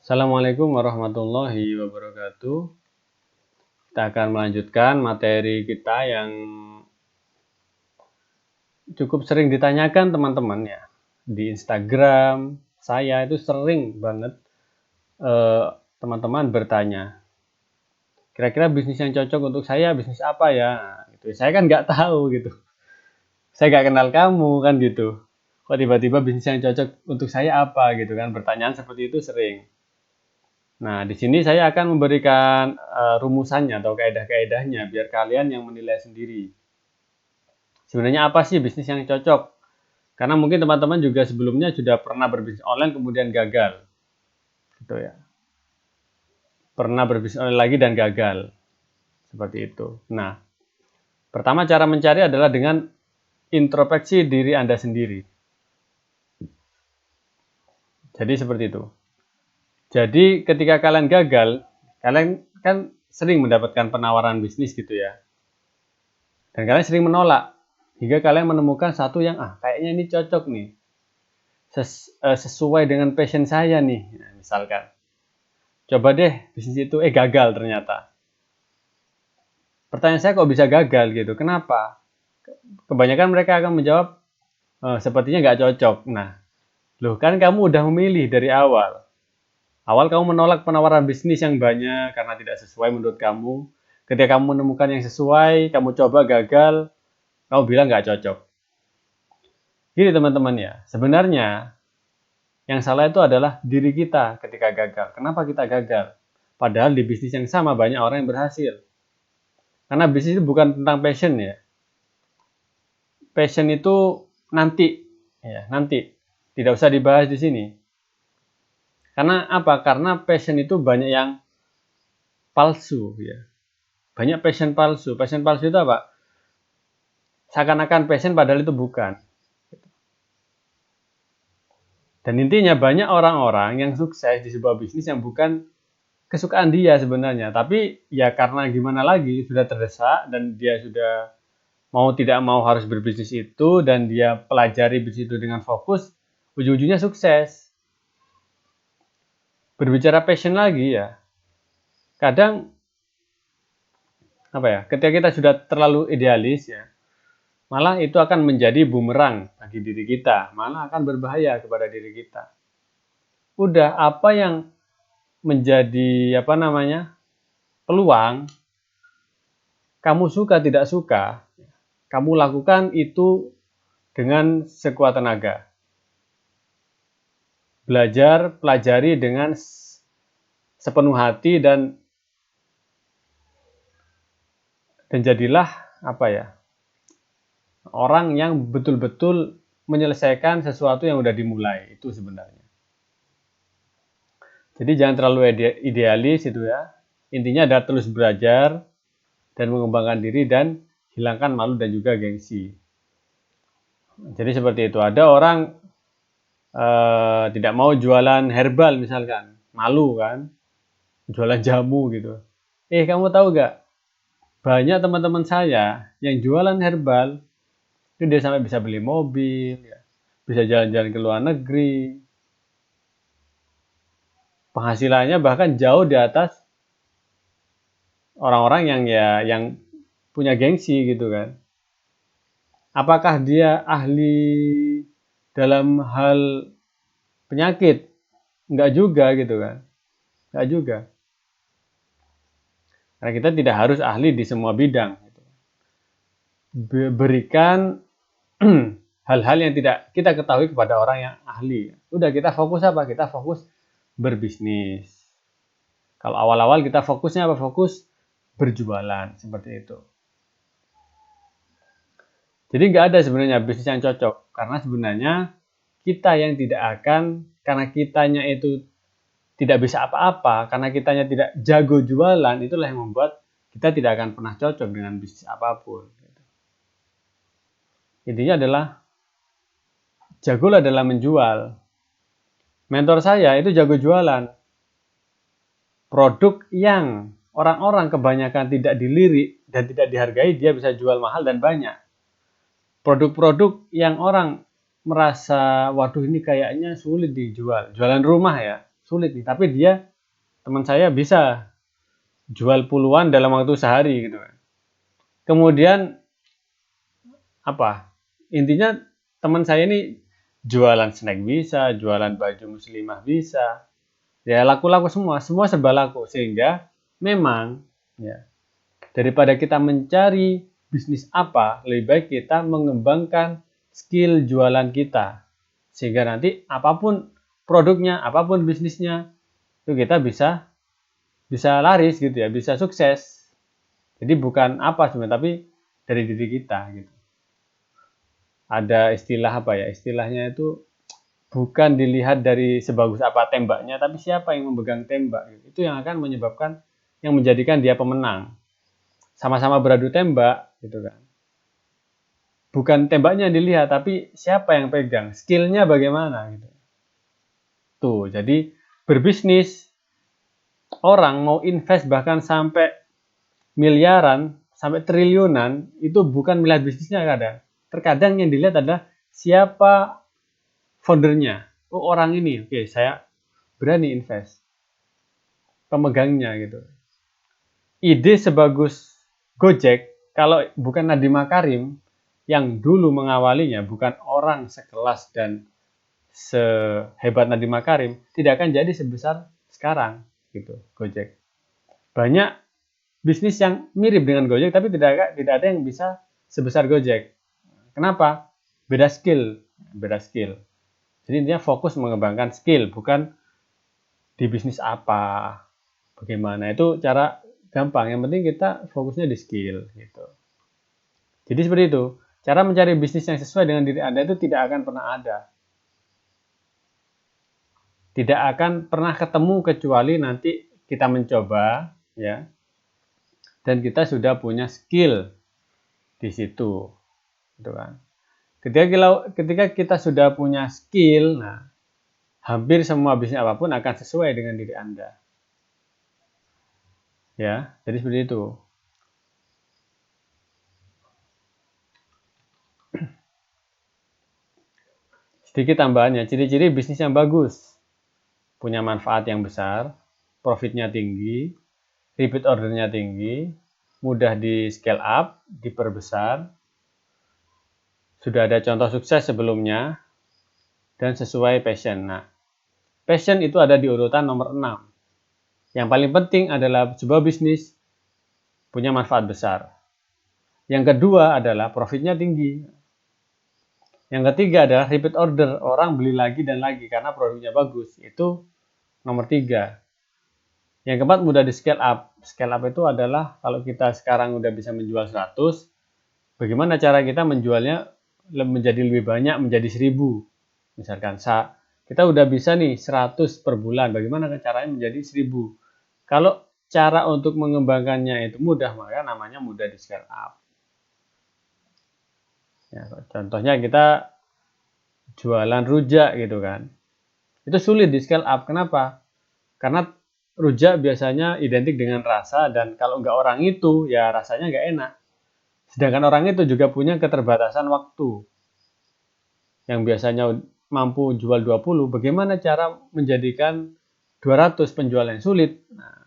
Assalamualaikum warahmatullahi wabarakatuh. Kita akan melanjutkan materi kita yang cukup sering ditanyakan teman-teman ya. Di Instagram, saya itu sering banget teman-teman bertanya, kira-kira bisnis yang cocok untuk saya bisnis apa ya? Gitu. Saya kan nggak tahu gitu. Saya nggak kenal kamu kan gitu. Kok tiba-tiba bisnis yang cocok untuk saya apa gitu kan? Pertanyaan seperti itu sering. Nah, di sini saya akan memberikan rumusannya atau kaedah-kaedahnya biar kalian yang menilai sendiri. Sebenarnya apa sih bisnis yang cocok? Karena mungkin teman-teman juga sebelumnya sudah pernah berbisnis online kemudian gagal. Gitu ya. Pernah berbisnis online lagi dan gagal. Seperti itu. Nah, pertama cara mencari adalah dengan introspeksi diri Anda sendiri. Jadi seperti itu. Jadi ketika kalian gagal, kalian kan sering mendapatkan penawaran bisnis gitu ya. Dan kalian sering menolak hingga kalian menemukan satu yang kayaknya ini cocok nih. Sesuai dengan passion saya nih. Nah, misalkan. Coba deh bisnis itu gagal ternyata. Pertanyaan saya kok bisa gagal gitu. Kenapa? Kebanyakan mereka akan menjawab sepertinya nggak cocok. Nah, loh kan kamu udah memilih dari awal. Awal kamu menolak penawaran bisnis yang banyak karena tidak sesuai menurut kamu. Ketika kamu menemukan yang sesuai, kamu coba gagal, kamu bilang nggak cocok. Gini teman-teman ya, sebenarnya yang salah itu adalah diri kita ketika gagal. Kenapa kita gagal? Padahal di bisnis yang sama banyak orang yang berhasil. Karena bisnis itu bukan tentang passion ya. Passion itu nanti, ya nanti. Tidak usah dibahas di sini. Karena apa? Karena passion itu banyak yang palsu ya. Banyak passion palsu. Passion palsu itu apa? Seakan-akan passion padahal itu bukan. Dan intinya banyak orang-orang yang sukses di sebuah bisnis yang bukan kesukaan dia sebenarnya. Tapi ya karena gimana lagi, sudah terdesak dan dia sudah mau tidak mau harus berbisnis itu dan dia pelajari bisnis itu dengan fokus, ujung-ujungnya sukses. Berbicara passion lagi ya, kadang ketika kita sudah terlalu idealis ya, malah itu akan menjadi bumerang bagi diri kita, malah akan berbahaya kepada diri kita. Udah apa yang menjadi peluang, kamu suka tidak suka, kamu lakukan itu dengan sekuat tenaga. Belajar, pelajari dengan sepenuh hati dan jadilah orang yang betul-betul menyelesaikan sesuatu yang udah dimulai itu sebenarnya. Jadi jangan terlalu idealis itu ya. Intinya adalah terus belajar dan mengembangkan diri dan hilangkan malu dan juga gengsi. Jadi seperti itu. Ada orang tidak mau jualan herbal misalkan, malu kan, jualan jamu gitu. Kamu tahu gak? Banyak teman-teman saya yang jualan herbal itu dia sampai bisa beli mobil, ya, bisa jalan-jalan ke luar negeri. Penghasilannya bahkan jauh di atas orang-orang yang punya gengsi gitu kan. Apakah dia ahli dalam hal penyakit? Enggak juga gitu kan. Enggak juga. Karena kita tidak harus ahli di semua bidang. Berikan hal-hal yang tidak kita ketahui kepada orang yang ahli. Udah kita fokus apa? Kita fokus berbisnis. Kalau awal-awal kita fokusnya apa? Fokus berjualan seperti itu. Jadi nggak ada sebenarnya bisnis yang cocok karena sebenarnya kita yang tidak akan, karena kitanya itu tidak bisa apa-apa, karena kitanya tidak jago jualan, itulah yang membuat kita tidak akan pernah cocok dengan bisnis apapun. Intinya adalah jagolah dalam menjual. Mentor saya itu jago jualan. Produk yang orang-orang kebanyakan tidak dilirik dan tidak dihargai, dia bisa jual mahal dan banyak. Produk-produk yang orang merasa, waduh ini kayaknya sulit dijual. Jualan rumah ya, sulit nih. Tapi teman saya bisa jual puluhan dalam waktu sehari gitu kan. Kemudian apa? Intinya teman saya ini jualan snack bisa, jualan baju muslimah bisa. Ya laku-laku semua serba laku, sehingga memang ya daripada kita mencari bisnis apa, lebih baik kita mengembangkan skill jualan kita. Sehingga nanti apapun produknya, apapun bisnisnya, itu kita bisa laris gitu ya, bisa sukses. Jadi bukan apa sebenarnya, tapi dari diri kita gitu. Ada istilah apa ya? Istilahnya itu bukan dilihat dari sebagus apa tembaknya, tapi siapa yang memegang tembak. Gitu. Itu yang akan yang menjadikan dia pemenang. Sama-sama beradu tembak, gitu kan. Bukan tembaknya yang dilihat, tapi siapa yang pegang, skillnya bagaimana, gitu. Tuh, jadi berbisnis, orang mau invest bahkan sampai miliaran, sampai triliunan, itu bukan melihat bisnisnya kadang. Terkadang yang dilihat adalah siapa foundernya. Oh orang ini, oke saya berani invest. Pemegangnya gitu. Ide sebagus Gojek, kalau bukan Nadiem Makarim yang dulu mengawalinya, bukan orang sekelas dan sehebat Nadiem Makarim, tidak akan jadi sebesar sekarang gitu Gojek. Banyak bisnis yang mirip dengan Gojek tapi tidak ada yang bisa sebesar Gojek. Kenapa? Beda skill. Jadi intinya fokus mengembangkan skill, bukan di bisnis apa, bagaimana. Itu cara gampang. Yang penting kita fokusnya di skill gitu. Jadi seperti itu. Cara mencari bisnis yang sesuai dengan diri Anda itu tidak akan pernah ada. Tidak akan pernah ketemu kecuali nanti kita mencoba ya. Dan kita sudah punya skill di situ. Gitu kan. Ketika kita sudah punya skill, nah hampir semua bisnis apapun akan sesuai dengan diri Anda. Ya, jadi seperti itu. Sedikit tambahannya, ciri-ciri bisnis yang bagus. Punya manfaat yang besar, profitnya tinggi, repeat ordernya tinggi, mudah di scale up, diperbesar, sudah ada contoh sukses sebelumnya, dan sesuai passion. Nah, passion itu ada di urutan nomor 6. Yang paling penting adalah sebuah bisnis punya manfaat besar. Yang kedua adalah profitnya tinggi. Yang ketiga adalah repeat order, orang beli lagi dan lagi karena produknya bagus. Itu nomor 3. Yang keempat mudah di scale up. Scale up itu adalah kalau kita sekarang udah bisa menjual 100, bagaimana cara kita menjualnya menjadi lebih banyak, menjadi 1000. Misalkan kita udah bisa nih 100 per bulan, bagaimana caranya menjadi 1000. Kalau cara untuk mengembangkannya itu mudah, maka namanya mudah di scale up. Ya, contohnya kita jualan rujak gitu kan. Itu sulit di scale up. Kenapa? Karena rujak biasanya identik dengan rasa dan kalau nggak orang itu ya rasanya nggak enak. Sedangkan orang itu juga punya keterbatasan waktu. Yang biasanya mampu jual 20, bagaimana cara menjadikan 200 penjualan yang sulit? Nah,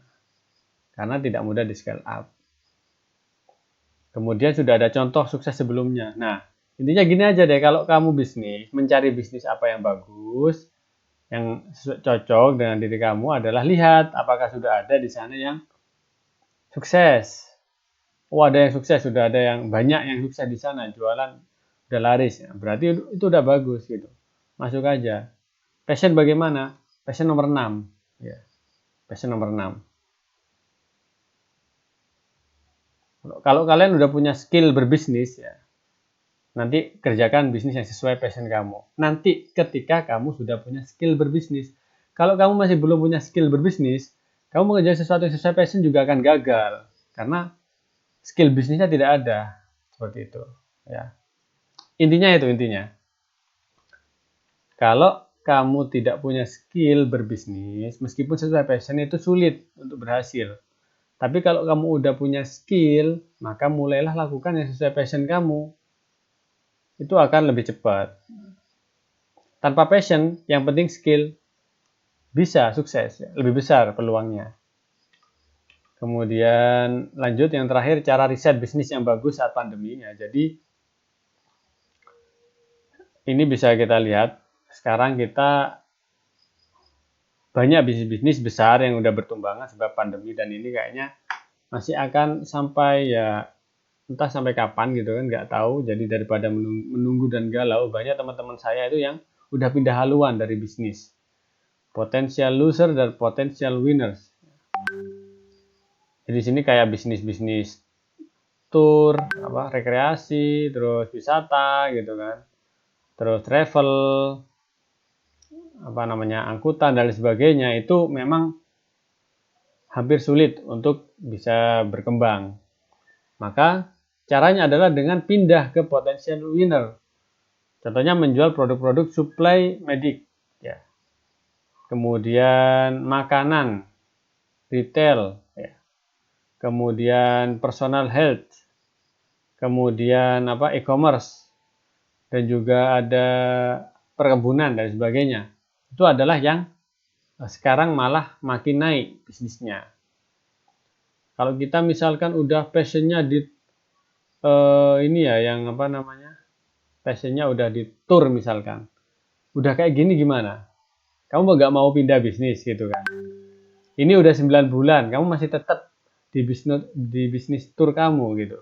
karena tidak mudah di scale up. Kemudian sudah ada contoh sukses sebelumnya. Nah, intinya gini aja deh, kalau kamu mencari bisnis apa yang bagus, yang cocok dengan diri kamu adalah lihat apakah sudah ada di sana yang sukses. Oh ada yang sukses, sudah ada yang banyak yang sukses di sana, jualan udah laris. Ya. Berarti itu udah bagus gitu. Masuk aja. Passion bagaimana? Passion nomor 6. Ya. Passion nomor 6. Kalau kalian udah punya skill berbisnis ya, nanti kerjakan bisnis yang sesuai passion kamu. Nanti ketika kamu sudah punya skill berbisnis, kalau kamu masih belum punya skill berbisnis, kamu mengerjakan sesuatu yang sesuai passion juga akan gagal karena skill bisnisnya tidak ada. Seperti itu, ya. Intinya. Kalau kamu tidak punya skill berbisnis, meskipun sesuai passion itu sulit untuk berhasil. Tapi kalau kamu udah punya skill, maka mulailah lakukan yang sesuai passion kamu. Itu akan lebih cepat. Tanpa passion, yang penting skill. bisa sukses, lebih besar peluangnya. Kemudian lanjut yang terakhir, cara riset bisnis yang bagus saat pandemi. Ya, jadi ini bisa kita lihat, sekarang kita banyak bisnis-bisnis besar yang udah bertumbangan sebab pandemi, dan ini kayaknya masih akan sampai ya entah sampai kapan gitu kan, nggak tahu. Jadi daripada menunggu dan galau, banyak teman-teman saya itu yang udah pindah haluan dari bisnis. Potential loser dan potential winners. Jadi di sini kayak bisnis-bisnis tour, rekreasi, terus wisata gitu kan. Terus travel, angkutan dan sebagainya, itu memang hampir sulit untuk bisa berkembang. Maka caranya adalah dengan pindah ke potential winner. Contohnya menjual produk-produk supply medik, ya. Kemudian makanan, retail, ya. Kemudian personal health, kemudian e-commerce, dan juga ada perkebunan dan sebagainya. Itu adalah yang sekarang malah makin naik bisnisnya. Kalau kita misalkan udah passionnya di passionnya udah di tour misalkan, udah kayak gini gimana? Kamu nggak mau pindah bisnis gitu kan? Ini udah 9 bulan, kamu masih tetap di bisnis tour kamu gitu.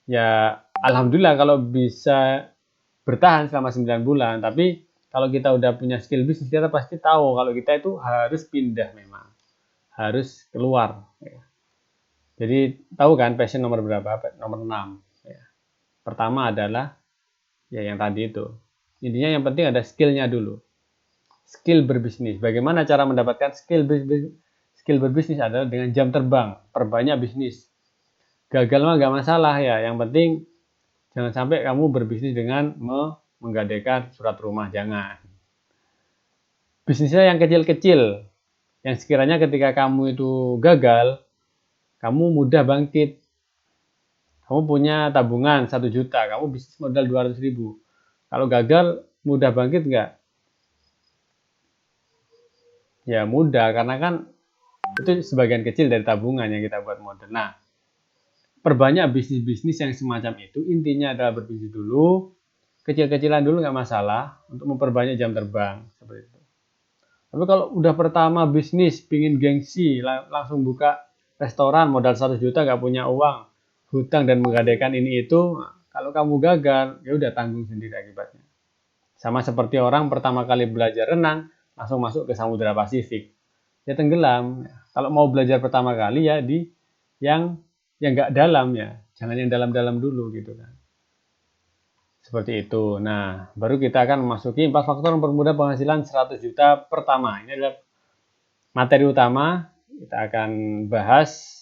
Ya, alhamdulillah kalau bisa bertahan selama 9 bulan, tapi kalau kita udah punya skill bisnis, kita pasti tahu kalau kita itu harus pindah memang. Harus keluar. Ya. Jadi tahu kan passion nomor berapa? Nomor 6. Ya. Pertama adalah ya yang tadi itu. Intinya yang penting ada skillnya dulu. Skill berbisnis. Bagaimana cara mendapatkan skill berbisnis adalah dengan jam terbang. Perbanyak bisnis. Gagal mah gak masalah ya. Yang penting jangan sampai kamu berbisnis dengan menggadaikan surat rumah. Jangan. Bisnisnya yang kecil-kecil. Yang sekiranya ketika kamu itu gagal, kamu mudah bangkit. Kamu punya tabungan 1 juta, kamu bisnis modal 200 ribu. Kalau gagal, mudah bangkit nggak? Ya mudah, karena kan itu sebagian kecil dari tabungan yang kita buat modal. Nah, perbanyak bisnis-bisnis yang semacam itu, intinya adalah berbisnis dulu, kecil-kecilan dulu nggak masalah, untuk memperbanyak jam terbang, seperti itu. Tapi kalau udah pertama bisnis, pingin gengsi, langsung buka restoran, modal 100 juta, nggak punya uang, hutang dan menggadaikan ini itu, kalau kamu gagal, ya udah tanggung sendiri akibatnya. Sama seperti orang pertama kali belajar renang, langsung masuk ke Samudra Pasifik. Ya tenggelam. Kalau mau belajar pertama kali ya di yang nggak dalam ya. Jangan yang dalam-dalam dulu gitu kan. Seperti itu. Nah, baru kita akan memasuki 4 faktor mempermudah penghasilan 100 juta pertama. Ini adalah materi utama. Kita akan bahas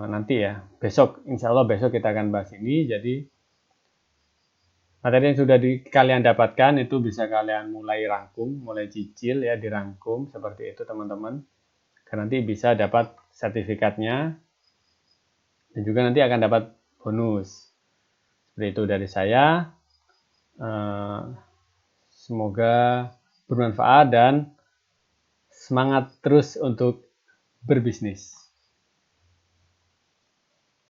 nanti ya. Besok, insya Allah besok kita akan bahas ini. Jadi materi yang sudah kalian dapatkan itu bisa kalian mulai rangkum, mulai cicil ya, dirangkum seperti itu teman-teman. Dan nanti bisa dapat sertifikatnya dan juga nanti akan dapat bonus. Seperti itu dari saya. Semoga bermanfaat dan semangat terus untuk berbisnis.